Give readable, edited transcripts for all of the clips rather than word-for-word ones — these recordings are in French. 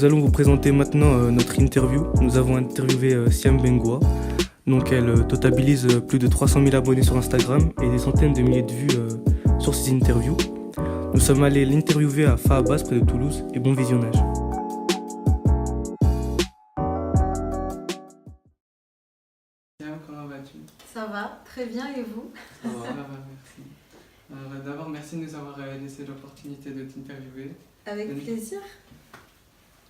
allons vous présenter maintenant notre interview. Nous avons interviewé Siam Bengoua. Donc elle totabilise plus de 300 000 abonnés sur Instagram et des centaines de milliers de vues sur ses interviews. Nous sommes allés l'interviewer à Fahabas, près de Toulouse, et bon visionnage. Siam, comment vas-tu? Ça va, très bien, et vous? Ça va, merci. Alors, d'abord, merci de nous avoir laissé l'opportunité de t'interviewer. Avec plaisir.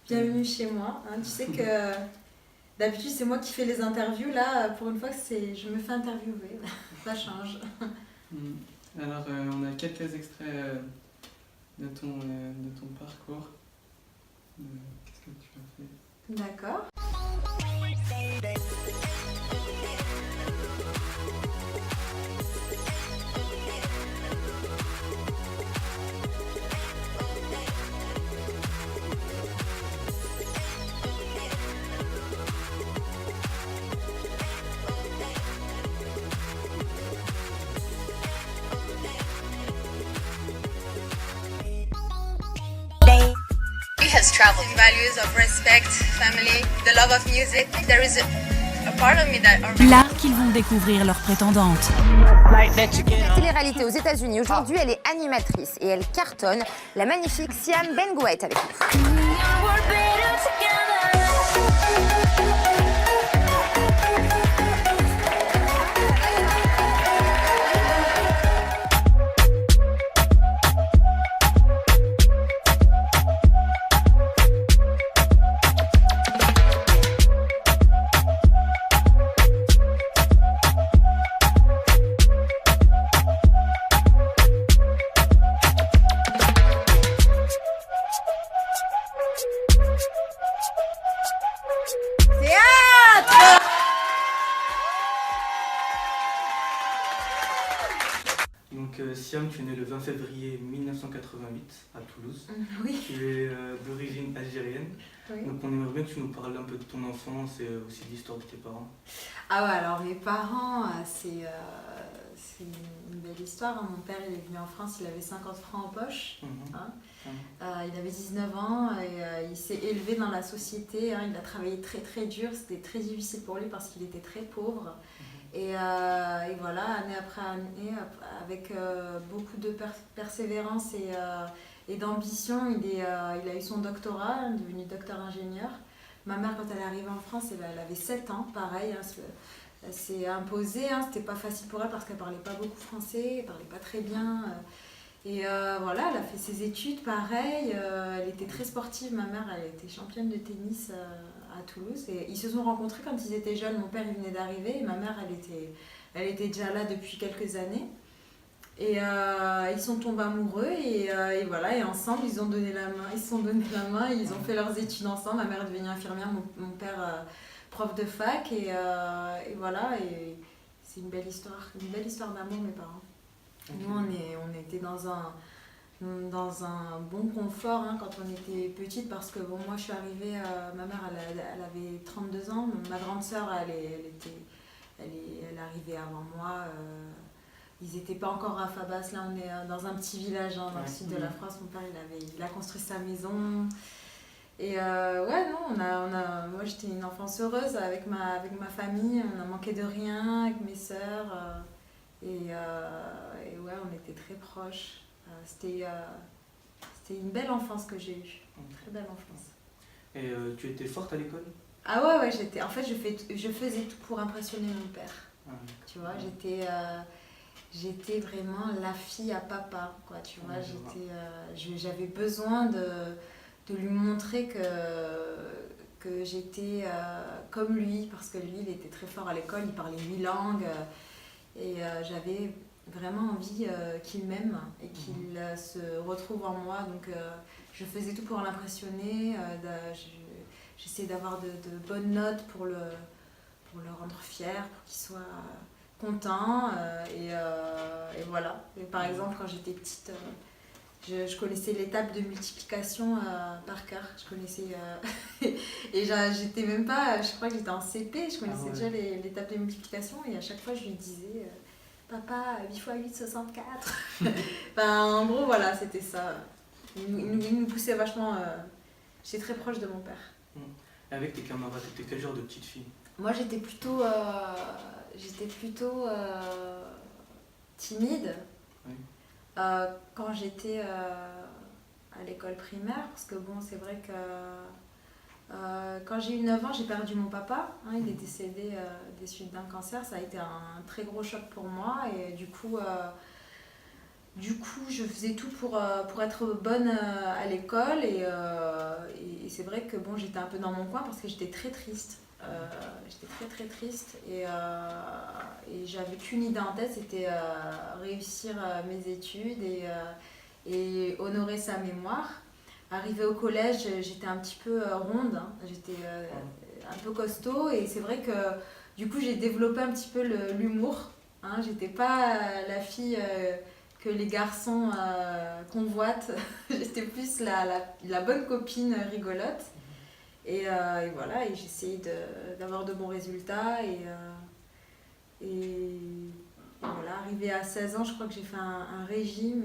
Bienvenue chez moi. Tu sais que d'habitude c'est moi qui fais les interviews. Là, pour une fois, je me fais interviewer. Ça change. Alors, on a quelques extraits de ton parcours. Qu'est-ce que tu as fait? D'accord. Has traveled values of respect, family, the love of music. There is a part of me that là qu'ils vont découvrir leur prétendante. Télé-réalité aux États-Unis. Aujourd'hui, elle est animatrice et elle cartonne. La magnifique Siam Bengoua est avec nous. Donc Siam, tu es née le 20 février 1988 à Toulouse. Oui. Tu es d'origine algérienne. Oui. Donc on aimerait bien que tu nous parles un peu de ton enfance et aussi de l'histoire de tes parents. Ah ouais, alors mes parents, c'est une belle histoire. Mon père, il est venu en France, il avait 50 francs en poche. Il avait 19 ans et il s'est élevé dans la société. Il a travaillé très très dur, c'était très difficile pour lui parce qu'il était très pauvre. Et voilà, année après année, avec beaucoup de persévérance et d'ambition, il a eu son doctorat, devenu docteur ingénieur. Ma mère, quand elle est arrivée en France, elle avait 7 ans, pareil. Elle s'est imposée, c'était pas facile pour elle parce qu'elle parlait pas beaucoup français, elle parlait pas très bien. Et voilà, elle a fait ses études, pareil. Elle était très sportive, ma mère, elle était championne de tennis à Toulouse. Et ils se sont rencontrés quand ils étaient jeunes. Mon père, il venait d'arriver et ma mère, elle était déjà là depuis quelques années. Et ils sont tombés amoureux et voilà, et ensemble, ils ont donné la main, ils se sont donné la main, ils ont fait leurs études ensemble. Ma mère est devenue infirmière, mon père prof de fac. Et voilà, et c'est une belle histoire d'amour, mes parents. Okay. Nous, on était dans un bon confort quand on était petite parce que bon, moi je suis arrivée, ma mère elle avait 32 ans, ma grande sœur elle arrivait avant moi, ils n'étaient pas encore à Fahabas, là on est dans un petit village dans le sud de la France. Mon père il a construit sa maison et ouais non, moi j'étais une enfance heureuse avec ma famille, on a manqué de rien avec mes sœurs. Et ouais, on était très proches. C'était une belle enfance que j'ai eue. Une très belle enfance. Et tu étais forte à l'école? Ah ouais, en fait, je faisais tout pour impressionner mon père. Tu vois, j'étais vraiment la fille à papa, quoi. Tu vois, j'avais besoin de lui montrer que j'étais comme lui, parce que lui, il était très fort à l'école, il parlait 8 langues. Et j'avais vraiment envie qu'il m'aime et qu'il se retrouve en moi. Donc je faisais tout pour l'impressionner. J'essayais d'avoir de bonnes notes pour le rendre fier, pour qu'il soit content. Et voilà. Et par exemple, quand j'étais petite, je connaissais les tables de multiplication par cœur. Je connaissais... et j'étais même pas... Je crois que j'étais en CP, je connaissais déjà les tables de multiplication. Et à chaque fois, je lui disais... Papa, 8 x 8, 64. En gros, voilà, c'était ça. Il nous poussait vachement j'étais très proche de mon père. Et avec tes camarades, t'étais quel genre de petite fille? Moi, j'étais plutôt timide Oui. quand j'étais à l'école primaire, parce que bon, c'est vrai que quand j'ai eu 9 ans, j'ai perdu mon papa. Il est décédé des suites d'un cancer. Ça a été un très gros choc pour moi. Et du coup, je faisais tout pour être bonne à l'école. Et c'est vrai que bon, j'étais un peu dans mon coin parce que j'étais très triste. J'étais très très triste. Et j'avais qu'une idée en tête, c'était réussir mes études et honorer sa mémoire. Arrivée au collège, j'étais un petit peu ronde, j'étais un peu costaud et c'est vrai que du coup j'ai développé un petit peu l'humour. J'étais pas la fille que les garçons convoitent, j'étais plus la bonne copine rigolote. Et voilà, et j'essayais d'avoir de bons résultats et voilà, arrivée à 16 ans, je crois que j'ai fait un régime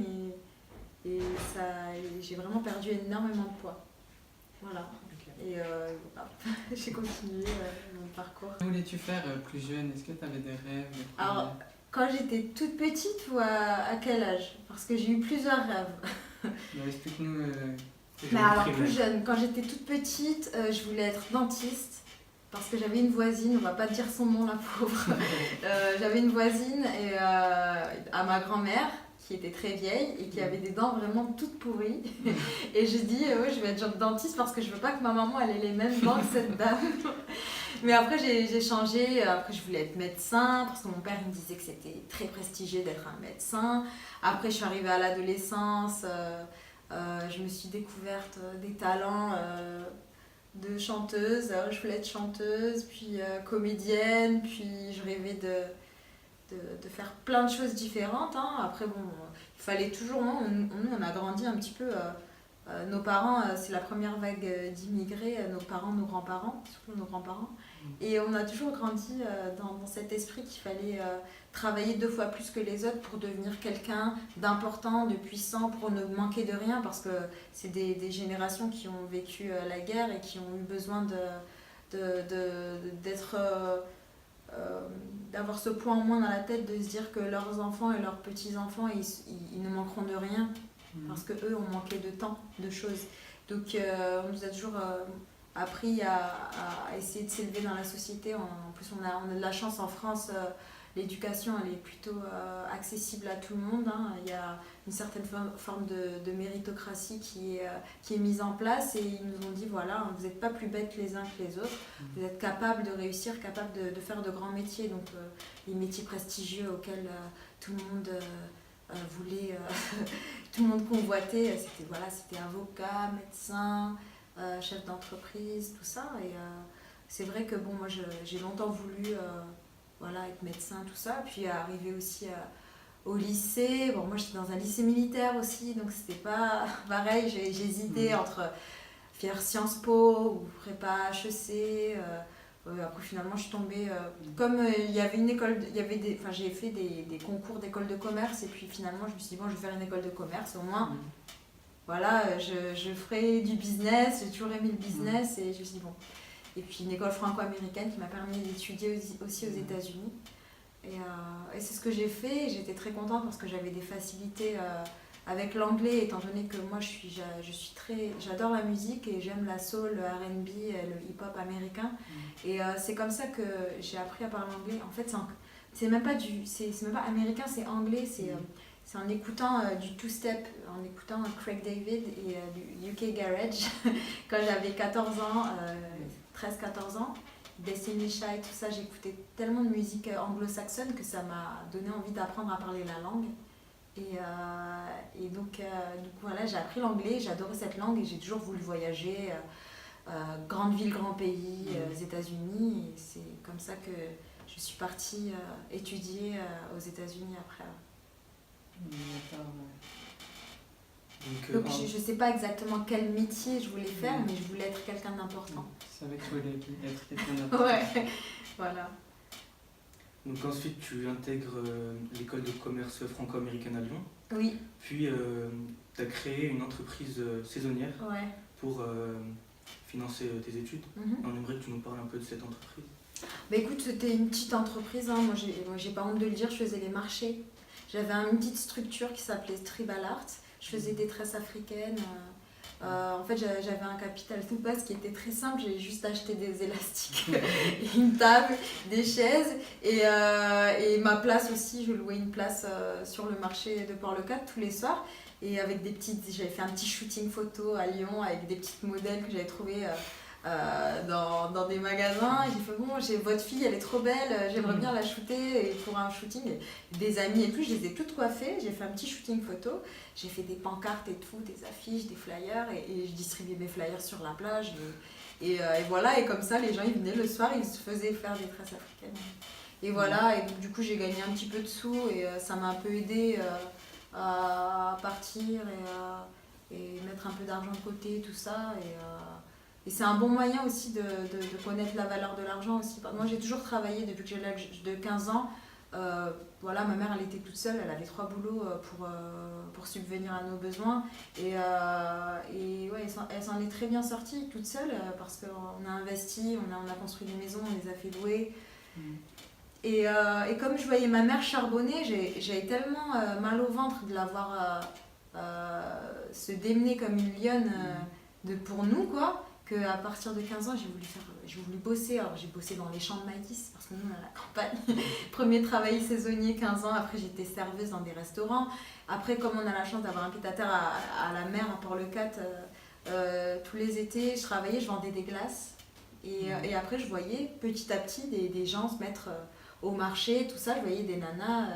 et j'ai vraiment perdu énormément de poids. Voilà. Okay. Et voilà. J'ai continué mon parcours. Que voulais-tu faire plus jeune? Est-ce que tu avais des rêves, des projets? Alors, quand j'étais toute petite ou à quel âge? Parce que j'ai eu plusieurs rêves. Explique-nous. Mais alors, plus jeune, quand j'étais toute petite, je voulais être dentiste. Parce que j'avais une voisine, on va pas dire son nom la pauvre. J'avais une voisine à ma grand-mère qui était très vieille et qui avait des dents vraiment toutes pourries. Et j'ai dit, ouais, je vais être dentiste parce que je veux pas que ma maman elle ait les mêmes dents que cette dame. Mais après j'ai changé, après je voulais être médecin parce que mon père il me disait que c'était très prestigieux d'être un médecin. Après je suis arrivée à l'adolescence, je me suis découverte des talents de chanteuse. Je voulais être chanteuse, puis comédienne, puis je rêvais de faire plein de choses différentes. Après, bon, il fallait toujours... Nous, on a grandi un petit peu... nos parents, c'est la première vague d'immigrés, nos parents, nos grands-parents, surtout nos grands-parents. Et on a toujours grandi dans cet esprit qu'il fallait travailler 2 fois plus que les autres pour devenir quelqu'un d'important, de puissant, pour ne manquer de rien. Parce que c'est des générations qui ont vécu la guerre et qui ont eu besoin d'être... d'avoir ce point en moins dans la tête, de se dire que leurs enfants et leurs petits-enfants, ils ne manqueront de rien, parce qu'eux ont manqué de temps, de choses. Donc on nous a toujours appris à essayer de s'élever dans la société. En plus, on a de la chance en France, l'éducation elle est plutôt accessible à tout le monde. Il y a une certaine forme de méritocratie qui est mise en place, et ils nous ont dit voilà, vous n'êtes pas plus bêtes les uns que les autres, vous êtes capables de réussir, capables de faire de grands métiers, donc les métiers prestigieux auxquels tout le monde voulait, tout le monde convoitait, c'était avocat, médecin, chef d'entreprise, tout ça. Et c'est vrai que bon, moi j'ai longtemps voulu être médecin, tout ça, puis arrivé aussi au lycée. Bon, moi j'étais dans un lycée militaire aussi, donc c'était pas pareil, j'hésitais entre faire Sciences Po ou prépa HEC. Après finalement je suis tombée, comme il y avait une école, j'ai fait des concours d'école de commerce, et puis finalement je me suis dit bon, je vais faire une école de commerce, au moins voilà, je ferai du business, j'ai toujours aimé le business, et je me suis dit bon. Et puis une école franco-américaine qui m'a permis d'étudier aussi aux États-Unis. Et c'est ce que j'ai fait. J'étais très contente parce que j'avais des facilités avec l'anglais, étant donné que moi j'adore la musique et j'aime la soul, le R&B, le hip-hop américain. Et c'est comme ça que j'ai appris à parler anglais. En fait, c'est même pas américain, c'est anglais. C'est en écoutant du two-step, en écoutant Craig David et du UK Garage quand j'avais 14 ans. 13-14 ans, Destiny Child, tout ça, j'écoutais tellement de musique anglo-saxonne que ça m'a donné envie d'apprendre à parler la langue. Et donc voilà, j'ai appris l'anglais, j'adorais cette langue et j'ai toujours voulu voyager, grande ville, grand pays, aux États-Unis. Et c'est comme ça que je suis partie étudier aux États-Unis après. Donc je ne sais pas exactement quel métier je voulais faire, mais je voulais être quelqu'un d'important. Tu savais que tu voulais être quelqu'un d'important. Ouais, voilà. Donc ensuite tu intègres l'école de commerce franco-américaine à Lyon. Oui. Puis tu as créé une entreprise saisonnière pour financer tes études. On aimerait que tu nous parles un peu de cette entreprise. Bah écoute, c'était une petite entreprise, hein. Moi j'ai pas honte de le dire, je faisais les marchés. J'avais une petite structure qui s'appelait Tribal Art. Je faisais des tresses africaines. En fait, j'avais un capital tout base qui était très simple. J'ai juste acheté des élastiques, une table, des chaises et ma place aussi. Je louais une place sur le marché de Port-le-Cat tous les soirs. Et avec j'avais fait un petit shooting photo à Lyon avec des petites modèles que j'avais trouvées dans des magasins. Et j'ai fait bon, votre fille elle est trop belle, j'aimerais bien la shooter et pour un shooting. Et des amis et tout, je les ai toutes coiffées. J'ai fait un petit shooting photo. J'ai fait des pancartes et tout, des affiches, des flyers et je distribuais mes flyers sur la plage. Et voilà, et comme ça les gens ils venaient le soir, ils se faisaient faire des tresses africaines. Et voilà, et donc, du coup j'ai gagné un petit peu de sous et ça m'a un peu aidé à partir et mettre un peu d'argent de côté, tout ça. Et c'est un bon moyen aussi de connaître la valeur de l'argent aussi. Moi j'ai toujours travaillé depuis que j'ai l'âge de 15 ans. Voilà, ma mère elle était toute seule, elle avait 3 boulots pour subvenir à nos besoins. Et ouais, elle s'en est très bien sortie toute seule parce qu'on a investi, on a construit des maisons, on les a fait louer. Et comme je voyais ma mère charbonner, j'avais tellement mal au ventre de la voir se démener comme une lionne pour nous, quoi, qu'à partir de 15 ans, j'ai voulu bosser. Alors j'ai bossé dans les champs de maïs, parce que nous, on est à la campagne. Premier travail saisonnier, 15 ans. Après, j'étais serveuse dans des restaurants. Après, comme on a la chance d'avoir un pied-à-terre à la mer, à Port-le-Cat, tous les étés, je travaillais, je vendais des glaces. Et après, je voyais petit à petit des gens se mettre au marché, tout ça. Je voyais des nanas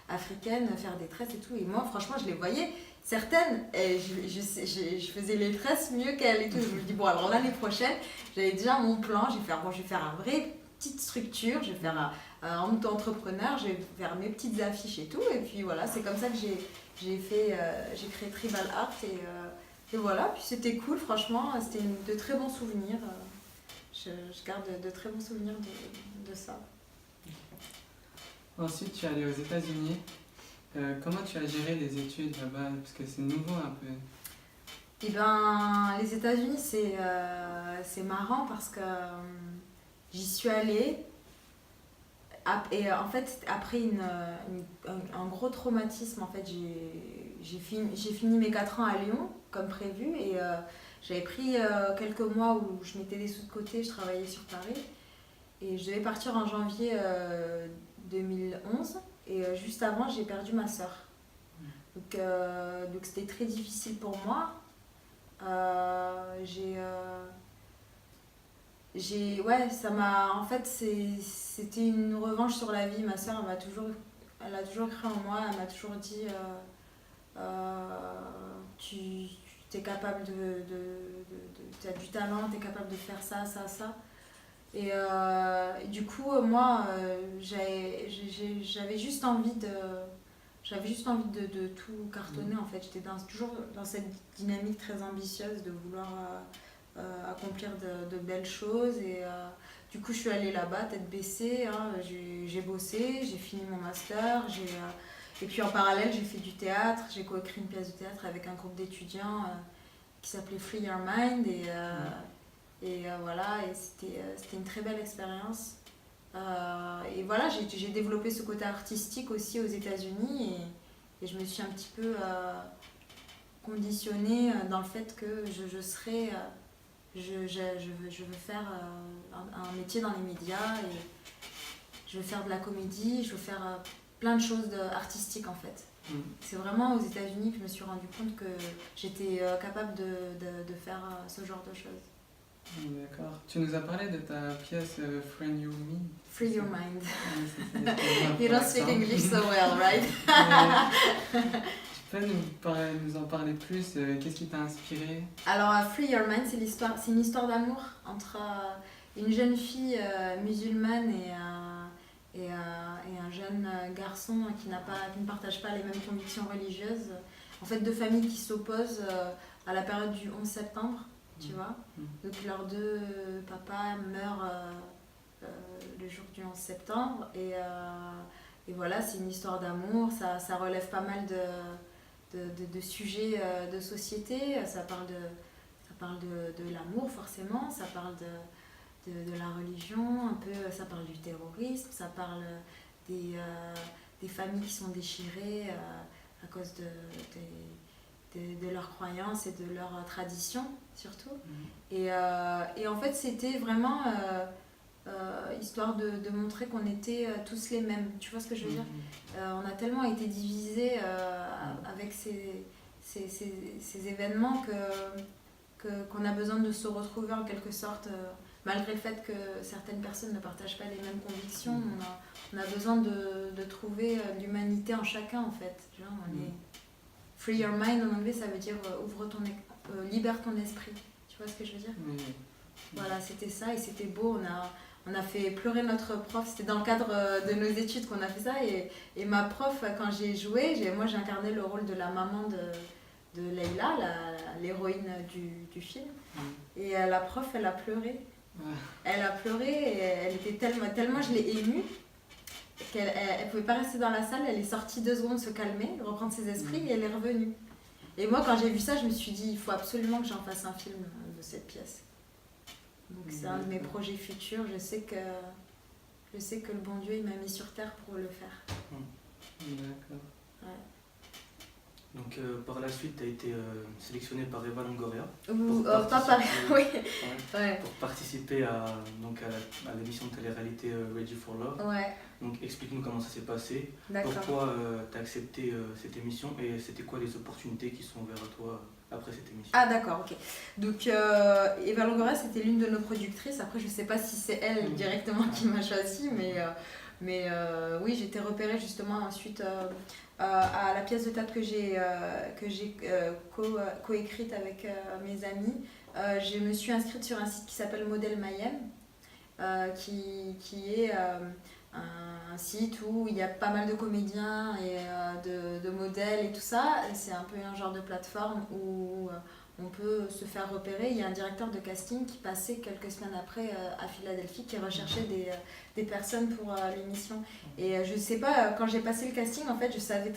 africaines faire des tresses et tout. Et moi, franchement, je les voyais. Certaines, je faisais les tresses mieux qu'elles et tout. Je me dis, bon, alors l'année prochaine, j'avais déjà mon plan. Je vais faire un vrai petite structure. Je vais faire un auto-entrepreneur. Je vais faire mes petites affiches et tout. Et puis voilà, c'est comme ça que j'ai créé Tribal Art. Et voilà, puis c'était cool, franchement. C'était de très bons souvenirs. Je garde de très bons souvenirs de ça. Ensuite, tu es allée aux États-Unis. Comment tu as géré les études là-bas? Parce que c'est nouveau un peu. Eh ben, les États-Unis, c'est marrant parce que j'y suis allée. Et en fait, après un gros traumatisme, en fait, j'ai fini mes 4 ans à Lyon, comme prévu. Et j'avais pris quelques mois où je mettais des sous de côté, je travaillais sur Paris. Et je devais partir en janvier 2011. Et juste avant, j'ai perdu ma sœur. Donc c'était très difficile pour moi. Ça m'a... En fait, c'était une revanche sur la vie. Ma sœur, elle a toujours cru en moi. Elle m'a toujours dit tu es capable tu as du talent, tu es capable de faire ça, ça, ça. Et du coup, moi, j'avais juste envie de tout cartonner, en fait. J'étais toujours dans cette dynamique très ambitieuse de vouloir accomplir de belles choses. Et du coup, je suis allée là-bas, tête baissée. Hein, j'ai bossé, j'ai fini mon master. Et puis en parallèle, j'ai fait du théâtre. J'ai coécrit une pièce de théâtre avec un groupe d'étudiants qui s'appelait Free Your Mind. Et voilà, et c'était une très belle expérience. Et voilà, j'ai développé ce côté artistique aussi aux États-Unis et je me suis un petit peu conditionnée dans le fait que je veux faire un métier dans les médias et je veux faire de la comédie, je veux faire plein de choses artistiques en fait. C'est vraiment aux États-Unis que je me suis rendu compte que j'étais capable de faire ce genre de choses. D'accord. Tu nous as parlé de ta pièce Free Your Mind. Free Your Mind. You don't speak English so well, right? Tu peux nous en parler plus? Qu'est-ce qui t'a inspiré? Alors, Free Your Mind, c'est une histoire d'amour entre une jeune fille musulmane et un jeune garçon qui ne partage pas les mêmes convictions religieuses. En fait, 2 familles qui s'opposent à la période du 11 septembre. Tu vois, donc leurs 2 papas meurent le jour du 11 septembre et voilà, c'est une histoire d'amour, ça relève pas mal de sujets de société, ça parle parle de l'amour forcément, ça parle de la religion, un peu, ça parle du terrorisme, ça parle des familles qui sont déchirées à cause de leurs croyances et de leurs traditions surtout. Et en fait c'était vraiment histoire de montrer qu'on était tous les mêmes, tu vois ce que je veux dire. On a tellement été divisés avec ces événements qu'on a besoin de se retrouver en quelque sorte, malgré le fait que certaines personnes ne partagent pas les mêmes convictions. On a besoin de trouver l'humanité en chacun en fait. Genre, on est free your mind en anglais, ça veut dire libère ton esprit. Tu vois ce que je veux dire? Voilà, c'était ça et c'était beau. On a fait pleurer notre prof, c'était dans le cadre de nos études qu'on a fait ça. Et ma prof, quand j'ai joué, moi j'ai incarné le rôle de la maman de Leila, l'héroïne du film. Et la prof, elle a pleuré. Elle a pleuré et elle était tellement je l'ai émue qu'elle ne pouvait pas rester dans la salle. Elle est sortie 2 secondes se calmer, reprendre ses esprits et elle est revenue. Et moi, quand j'ai vu ça, je me suis dit, il faut absolument que j'en fasse un film de cette pièce. Donc c'est un de mes projets futurs. Je sais que le bon Dieu il m'a mis sur terre pour le faire. D'accord. Ouais. Donc par la suite, tu as été sélectionnée par Eva Longoria. Pas pareil, oui. Ouais. Pour participer à l'émission de télé-réalité Ready for Love. Ouais. Donc explique-nous comment ça s'est passé. D'accord. Pourquoi tu as accepté cette émission et c'était quoi les opportunités qui sont ouvertes à toi après cette émission? Ah d'accord, ok. Donc Eva Longoria, c'était l'une de nos productrices. Après, je sais pas si c'est elle directement qui m'a choisie, mais oui, j'ai été repérée justement ensuite à la pièce de théâtre que j'ai coécrite avec mes amis. Je me suis inscrite sur un site qui s'appelle Modèle Mayhem, qui est un site où il y a pas mal de comédiens et de modèles et tout ça. C'est un peu un genre de plateforme où on peut se faire repérer. Il y a un directeur de casting qui passait quelques semaines après à Philadelphie, qui recherchait des personnes pour l'émission. Et je sais pas, quand j'ai passé le casting, en fait, je savais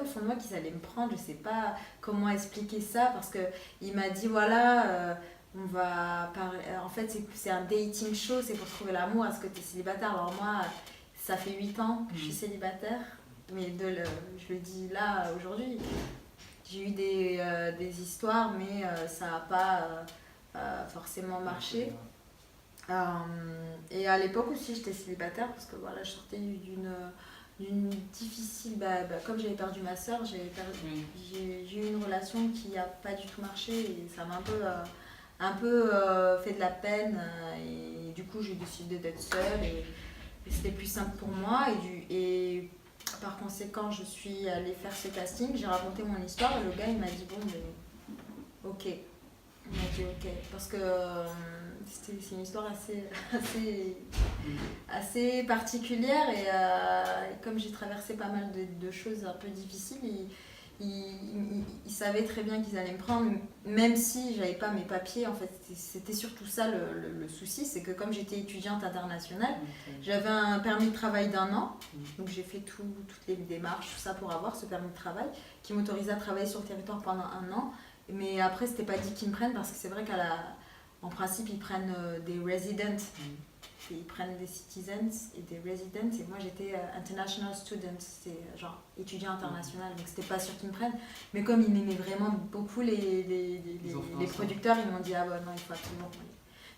au fond de moi qu'ils allaient me prendre. Je sais pas comment expliquer ça, parce qu'il m'a dit, voilà... on va parler. En fait, c'est un dating show, c'est pour trouver l'amour. Est-ce que tu es célibataire? Alors, moi, ça fait 8 ans que je suis célibataire, mais je le dis là aujourd'hui. J'ai eu des histoires, mais ça n'a pas forcément marché. Et à l'époque aussi, j'étais célibataire parce que voilà, je sortais d'une difficile. Comme j'avais perdu ma soeur, j'ai eu une relation qui n'a pas du tout marché et ça m'a un peu fait de la peine et du coup j'ai décidé d'être seule et c'était plus simple pour moi et par conséquent je suis allée faire ce casting, j'ai raconté mon histoire et le gars il m'a dit bon ben ok, il m'a dit ok parce que c'est une histoire assez particulière et comme j'ai traversé pas mal de choses un peu difficiles, ils savaient très bien qu'ils allaient me prendre, même si j'avais pas mes papiers. En fait, c'était surtout ça le souci, c'est que comme j'étais étudiante internationale, j'avais un permis de travail d'1 an, donc j'ai fait toutes les démarches, tout ça pour avoir ce permis de travail qui m'autorisait à travailler sur le territoire pendant 1 an. Mais après, c'était pas dit qu'ils me prennent parce que c'est vrai qu'en principe, ils prennent des residents. Ils prennent des citizens et des residents et moi j'étais international student, c'est genre étudiant international, donc c'était pas sûr qu'ils me prennent, mais comme ils m'aimaient vraiment beaucoup les producteurs, ils m'ont dit ah ouais non il faut absolument.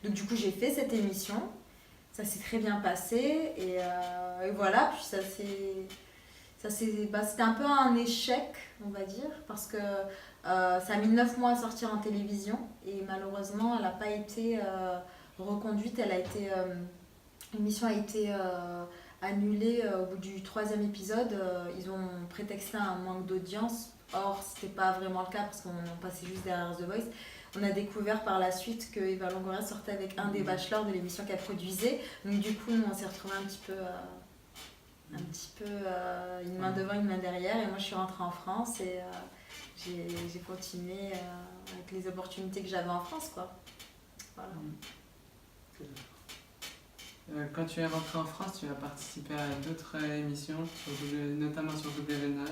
Donc du coup j'ai fait cette émission, ça s'est très bien passé et voilà, puis c'était un peu un échec on va dire parce que ça a mis 9 mois à sortir en télévision et malheureusement elle n'a pas été reconduite, l'émission a été annulée au bout du 3e épisode. Ils ont prétexté un manque d'audience. Or, c'était pas vraiment le cas parce qu'on passait juste derrière The Voice. On a découvert par la suite que Eva Longoria sortait avec un des bachelors de l'émission qu'elle produisait. Donc du coup, nous on s'est retrouvés un petit peu une main devant, une main derrière. Et moi, je suis rentrée en France et j'ai continué avec les opportunités que j'avais en France, quoi. Voilà. Quand tu es rentrée en France, tu as participé à d'autres émissions, notamment sur W9.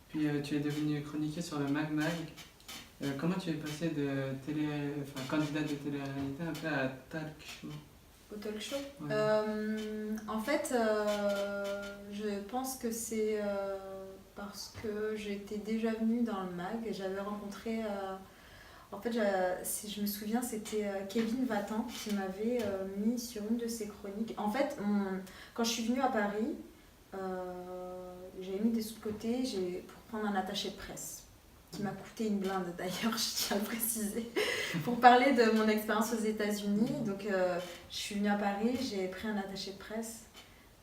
Puis tu es devenue chroniqueuse sur le Mag Mag. Comment tu es passée de candidate de télé-réalité un peu à talk show? Au talk show. Ouais. En fait, je pense que c'est parce que j'étais déjà venue dans le mag et j'avais rencontré. En fait, si je me souviens, c'était Kevin Vatan qui m'avait mis sur une de ses chroniques. En fait, quand je suis venue à Paris, j'avais mis des sous de côté pour prendre un attaché de presse qui m'a coûté une blinde d'ailleurs, je tiens à le préciser, pour parler de mon expérience aux États-Unis. Donc, je suis venue à Paris, j'ai pris un attaché de presse.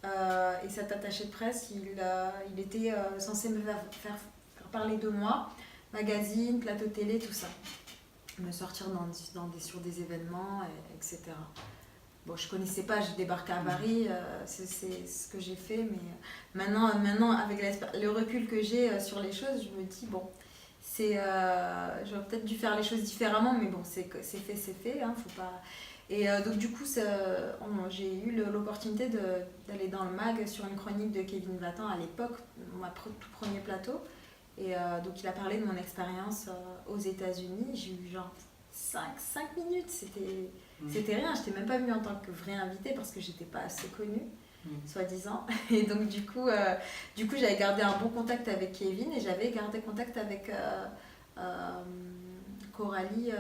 Et cet attaché de presse, il était censé me faire parler de moi, magazine, plateau télé, tout ça. Me sortir sur des événements, etc. Bon, je connaissais pas, j'ai débarqué à Paris, c'est ce que j'ai fait, mais maintenant avec le recul que j'ai sur les choses, je me dis, bon, j'aurais peut-être dû faire les choses différemment, mais bon, c'est fait, hein, faut pas... Et donc du coup, j'ai eu l'opportunité d'aller dans le mag sur une chronique de Kevin Vatan à l'époque, mon tout premier plateau. Et donc il a parlé de mon expérience aux États-Unis. J'ai eu genre 5 minutes, c'était rien. Je n'étais même pas venue en tant que vraie invitée parce que j'étais pas assez connue, soi-disant. Et donc du coup j'avais gardé un bon contact avec Kevin et j'avais gardé contact avec Coralie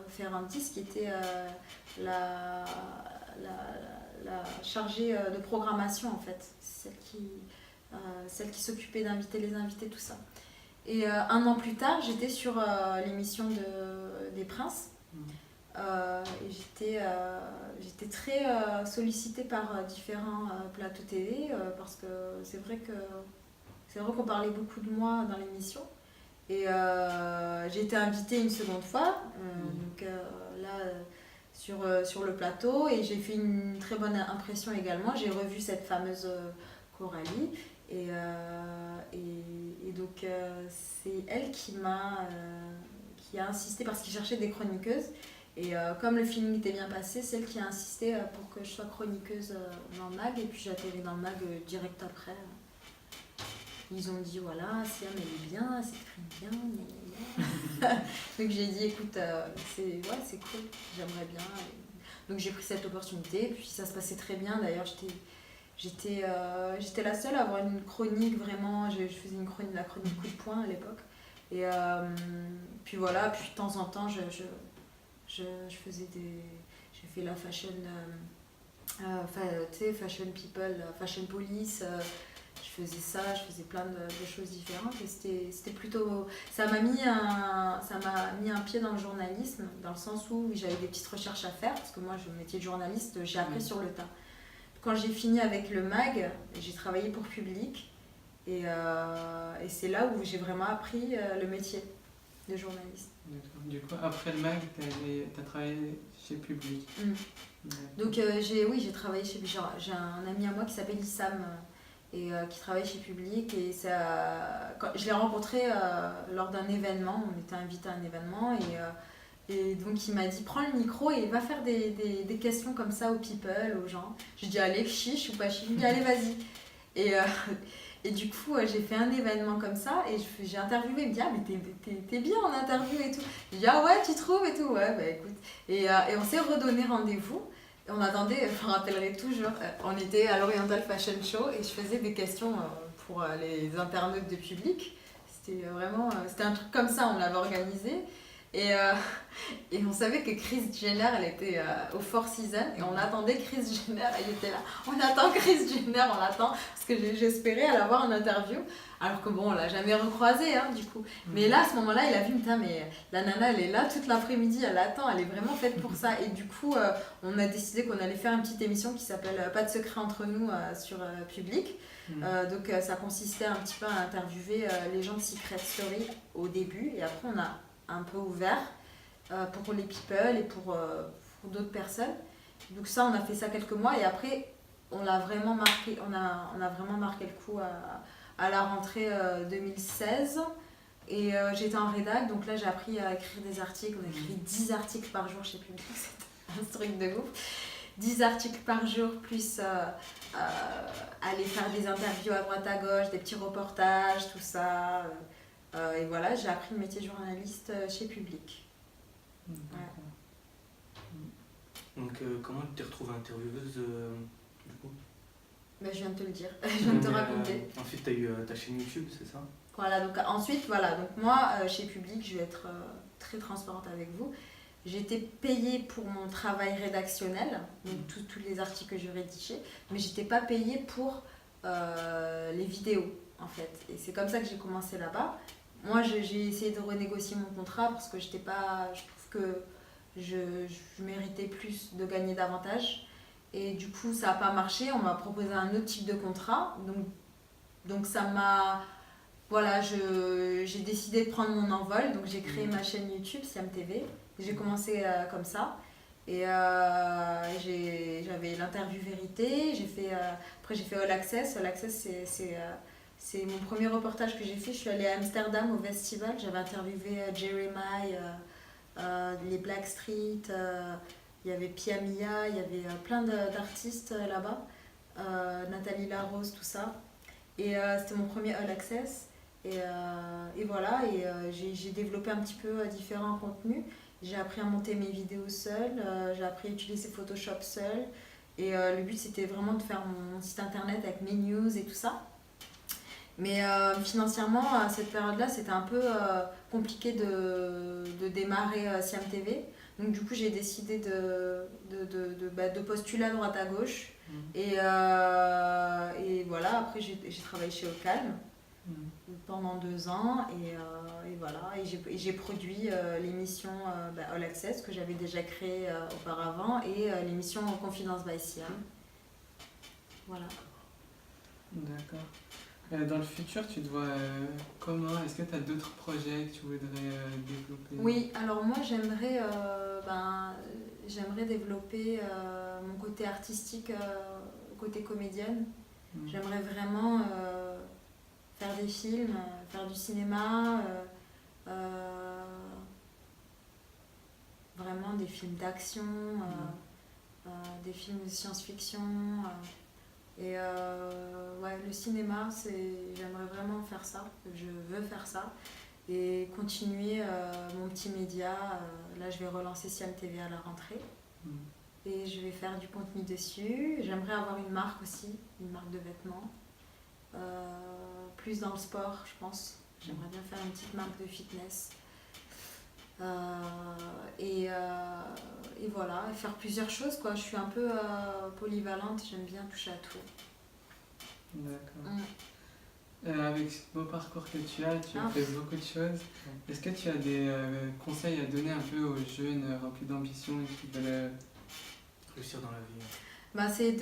Ferrandis qui était la chargée de programmation en fait, celle qui s'occupait d'inviter les invités, tout ça. Et un an plus tard, j'étais sur l'émission des Princes. Et j'étais très sollicitée par différents plateaux télé parce que c'est vrai qu'on parlait beaucoup de moi dans l'émission. Et j'ai été invitée une seconde fois, donc là sur le plateau, et j'ai fait une très bonne impression également. J'ai revu cette fameuse Coralie. Et donc c'est elle qui a insisté parce qu'il cherchait des chroniqueuses et comme le feeling était bien passé, c'est elle qui a insisté pour que je sois chroniqueuse dans le mag et puis j'ai atterri dans le mag direct après. Ils ont dit voilà, Siam elle est bien, elle s'exprime bien. Donc j'ai dit écoute, c'est cool, j'aimerais bien. Donc j'ai pris cette opportunité, puis ça se passait très bien. D'ailleurs j'étais la seule à avoir une chronique vraiment, je faisais la chronique coup de poing à l'époque. Et puis voilà, puis de temps en temps j'ai fait la fashion, fashion people, fashion police. Je faisais plein de choses différentes et c'était plutôt... Ça m'a mis un pied dans le journalisme, dans le sens où j'avais des petites recherches à faire, parce que moi, le métier de journaliste, j'ai appris sur le tas. Quand j'ai fini avec le mag, j'ai travaillé pour Public, et c'est là où j'ai vraiment appris le métier de journaliste. D'accord. Du coup, après le mag, tu as travaillé chez Public. Donc j'ai travaillé chez... J'ai un ami à moi qui s'appelle Issam, et qui travaille chez Public, et je l'ai rencontré lors d'un événement, on était invité à un événement, et donc il m'a dit prends le micro et va faire des questions comme ça aux people, aux gens. J'ai dit allez, chiche ou pas chiche, il dit allez vas-y. Et du coup j'ai fait un événement comme ça et j'ai interviewé, il me dit ah mais t'es bien en interview et tout. J'ai dit ah ouais tu trouves et tout, ouais bah écoute. Et on s'est redonné rendez-vous. On attendait, je me rappellerai toujours, on était à l'Oriental Fashion Show et je faisais des questions pour les internautes de Public. C'était un truc comme ça, on l'avait organisé. Et on savait que Kris Jenner, elle était au Four Seasons et on attendait Kris Jenner, elle était là. On attend Kris Jenner, on l'attend parce que j'espérais aller avoir une interview. Alors que bon, on l'a jamais recroisée du coup. Mais là, à ce moment-là, il a vu, putain, mais la nana, elle est là toute l'après-midi, elle attend, elle est vraiment faite pour ça. Et du coup, on a décidé qu'on allait faire une petite émission qui s'appelle Pas de secret entre nous sur Public. Donc ça consistait un petit peu à interviewer les gens de Secret Story au début et après on a un peu ouvert pour les people et pour d'autres personnes. Donc ça, on a fait ça quelques mois et après on a vraiment marqué le coup à la rentrée 2016 et j'étais en rédac, donc là j'ai appris à écrire des articles. On a écrit 10 articles par jour chez Public, c'est un truc de ouf. 10 articles par jour plus aller faire des interviews à droite à gauche, des petits reportages, tout ça. Et voilà, j'ai appris le métier de journaliste chez Public. D'accord. Donc, comment tu t'es retrouvée intervieweuse du coup? Ben, je viens de te le dire, je viens de te raconter. Ensuite, tu as eu ta chaîne YouTube, c'est ça? Voilà, donc ensuite, voilà, donc moi, chez Public, je vais être très transparente avec vous. J'ai été payée pour mon travail rédactionnel, donc tous les articles que je rédigeais, mais je n'étais pas payée pour les vidéos, en fait. Et c'est comme ça que j'ai commencé là-bas. Moi, j'ai essayé de renégocier mon contrat parce que j'étais pas, je trouve que je méritais plus de gagner davantage. Et du coup, ça n'a pas marché. On m'a proposé un autre type de contrat. Donc ça m'a... Voilà, j'ai décidé de prendre mon envol. Donc j'ai créé ma chaîne YouTube, Siam TV. J'ai commencé comme ça. Et j'avais l'interview vérité. Après, j'ai fait All Access. All Access, c'est mon premier reportage que j'ai fait. Je suis allée à Amsterdam au festival. J'avais interviewé Jeremiah, les Blackstreet, il y avait Pia Mia, il y avait plein d'artistes là-bas, Nathalie Larose, tout ça. Et c'était mon premier All Access. Et voilà, j'ai développé un petit peu différents contenus. J'ai appris à monter mes vidéos seule, j'ai appris à utiliser Photoshop seule. Et le but, c'était vraiment de faire mon site internet avec mes news et tout ça. Mais financièrement, à cette période-là, c'était un peu compliqué de démarrer Siam TV. Donc du coup, j'ai décidé de postuler à droite à gauche. Et voilà, après j'ai travaillé chez Au Calme pendant 2 ans. Et voilà, et j'ai produit l'émission All Access que j'avais déjà créée auparavant et l'émission Confidence by Siam. Voilà. D'accord. Dans le futur, tu te vois comment? Est-ce que tu as d'autres projets que tu voudrais développer? Oui, alors moi j'aimerais développer mon côté artistique, côté comédienne. J'aimerais vraiment faire des films, faire du cinéma, vraiment des films d'action, des films de science-fiction. Et ouais, le cinéma, j'aimerais vraiment faire ça, je veux faire ça et continuer mon petit média. Là, je vais relancer Siam TV à la rentrée et je vais faire du contenu dessus. J'aimerais avoir une marque aussi, une marque de vêtements, plus dans le sport, je pense. J'aimerais bien faire une petite marque de fitness. Et voilà, et faire plusieurs choses, quoi. Je suis un peu polyvalente, j'aime bien toucher à tout. D'accord. Avec ce beau parcours que tu as fait beaucoup de choses. Est-ce que tu as des conseils à donner un peu aux jeunes remplis d'ambition et qui veulent réussir dans la vie? C'est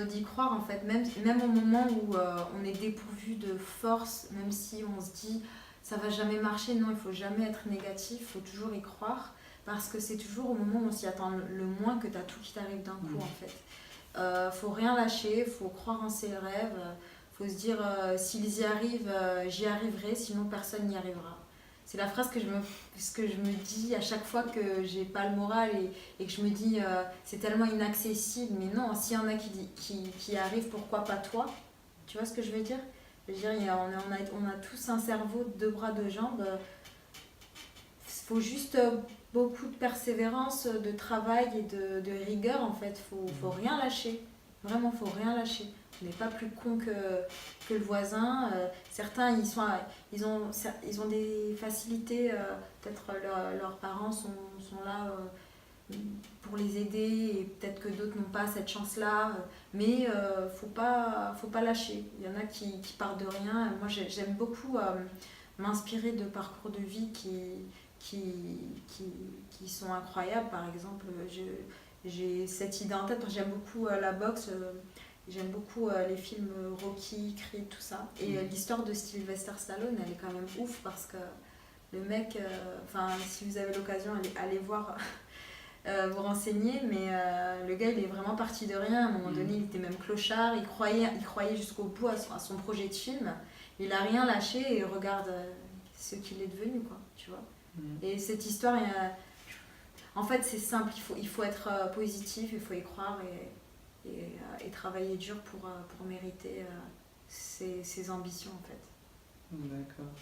d'y croire en fait, même au moment où on est dépourvu de force, même si on se dit ça va jamais marcher, non, il faut jamais être négatif, il faut toujours y croire, parce que c'est toujours au moment où on s'y attend le moins que tu as tout qui t'arrive d'un coup en fait. Faut rien lâcher, faut croire en ses rêves, faut se dire s'ils y arrivent, j'y arriverai, sinon personne n'y arrivera. C'est la phrase que je me dis à chaque fois que j'ai pas le moral et que je me dis c'est tellement inaccessible, mais non, s'il y en a qui arrivent, pourquoi pas toi? Tu vois ce que je veux dire? Je veux dire, on a tous un cerveau, 2 bras, 2 jambes. Il faut juste beaucoup de persévérance, de travail et de rigueur en fait. Faut rien lâcher. Vraiment, faut rien lâcher. On n'est pas plus con que le voisin. Certains, ils ont des facilités. Peut-être leurs parents sont là pour les aider et peut-être que d'autres n'ont pas cette chance-là. Mais faut pas lâcher. Il y en a qui partent de rien. Moi, j'aime beaucoup m'inspirer de parcours de vie qui sont incroyables. Par exemple, j'ai cette idée en tête. J'aime beaucoup la boxe. J'aime beaucoup les films Rocky, Creed, tout ça. Et l'histoire de Sylvester Stallone, elle est quand même ouf parce que le mec, si vous avez l'occasion, allez voir, vous renseigner, mais le gars, il est vraiment parti de rien. À un moment donné, il était même clochard, il croyait jusqu'au bout à son projet de film. Il n'a rien lâché et regarde ce qu'il est devenu, quoi, tu vois. Et cette histoire, en fait, c'est simple, il faut être positif, il faut y croire et travailler dur pour mériter ses ambitions en fait. D'accord.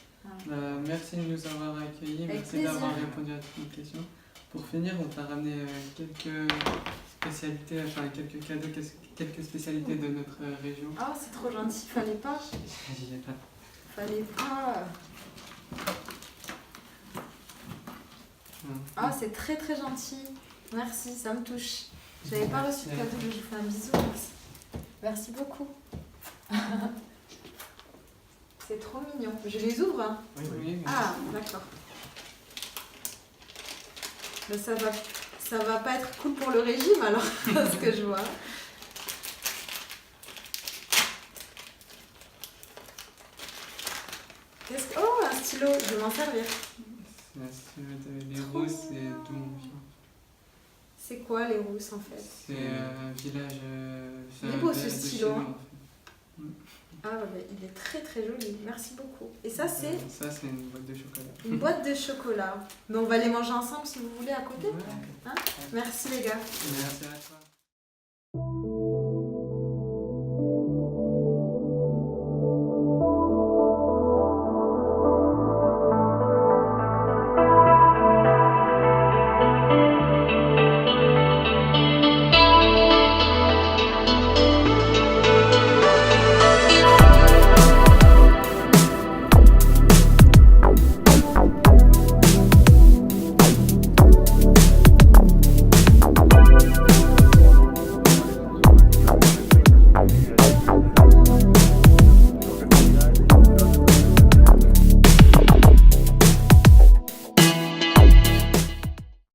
Voilà. Merci de nous avoir accueillis, Avec merci plaisir. d'avoir répondu à toutes nos questions. Pour finir, on t'a ramené quelques spécialités, enfin quelques cadeaux, quelques spécialités de notre région. Oh, c'est trop gentil, fallait pas. J'y ai pas. Fallait pas. Ah, c'est très très gentil. Merci, ça me touche. J'avais pas reçu de cadeau, je vous fais un bisou. Merci, merci beaucoup. C'est trop mignon. Je les ouvre, hein. Oui, Ah, d'accord. Mais ça va pas être cool pour le régime alors, ce que je vois. Oh, un stylo, je vais m'en servir. Les rousses, c'est d'où on vient. C'est quoi les rousses en fait? C'est un village. Il est beau ce stylo. Ah bah, il est très très joli, merci beaucoup. Et ça c'est? Ça c'est une boîte de chocolat. Une boîte de chocolat. Mais on va les manger ensemble si vous voulez à côté. Ouais. Hein? Merci les gars. Merci à toi.